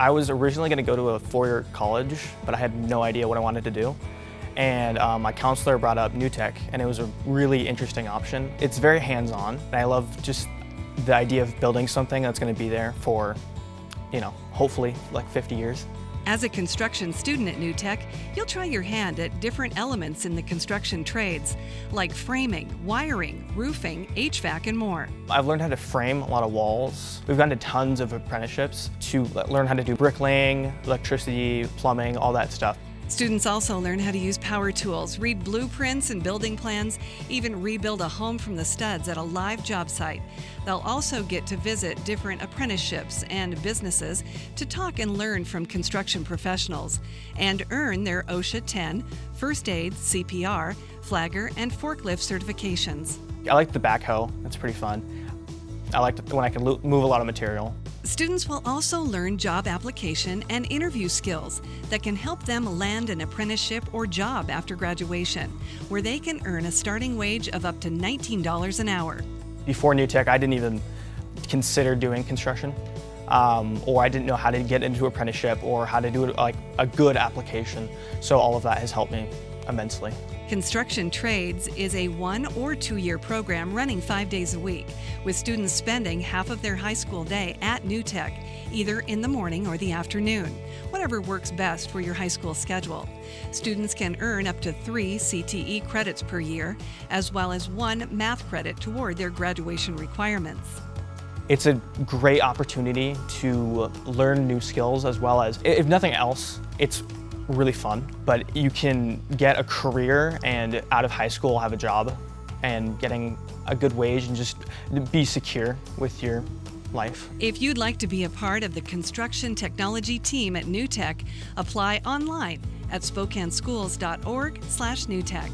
I was originally going to go to a four-year college, but I had no idea what I wanted to do. And my counselor brought up NewTek, and it was a really interesting option. It's very hands-on, and I love just the idea of building something that's going to be there for, hopefully like 50 years. As a construction student at NewTek, you'll try your hand at different elements in the construction trades, like framing, wiring, roofing, HVAC, and more. I've learned how to frame a lot of walls. We've gone to tons of apprenticeships to learn how to do bricklaying, electricity, plumbing, all that stuff. Students also learn how to use power tools, read blueprints and building plans, even rebuild a home from the studs at a live job site. They'll also get to visit different apprenticeships and businesses to talk and learn from construction professionals and earn their OSHA 10, First Aid, CPR, Flagger, and forklift certifications. I like the backhoe. That's pretty fun. I like when I can move a lot of material. Students will also learn job application and interview skills that can help them land an apprenticeship or job after graduation, where they can earn a starting wage of up to $19 an hour. Before NewTek, I didn't even consider doing construction, or I didn't know how to get into apprenticeship or how to do like a good application. So all of that has helped me immensely. Construction Trades is a 1 or 2 year program running 5 days a week, with students spending half of their high school day at NewTek, either in the morning or the afternoon, whatever works best for your high school schedule. Students can earn up to 3 CTE credits per year, as well as 1 math credit toward their graduation requirements. It's a great opportunity to learn new skills, as well as, if nothing else, it's really fun, but you can get a career and out of high school have a job and getting a good wage and just be secure with your life. If you'd like to be a part of the construction technology team at NewTek, apply online at SpokaneSchools.org/NewTek.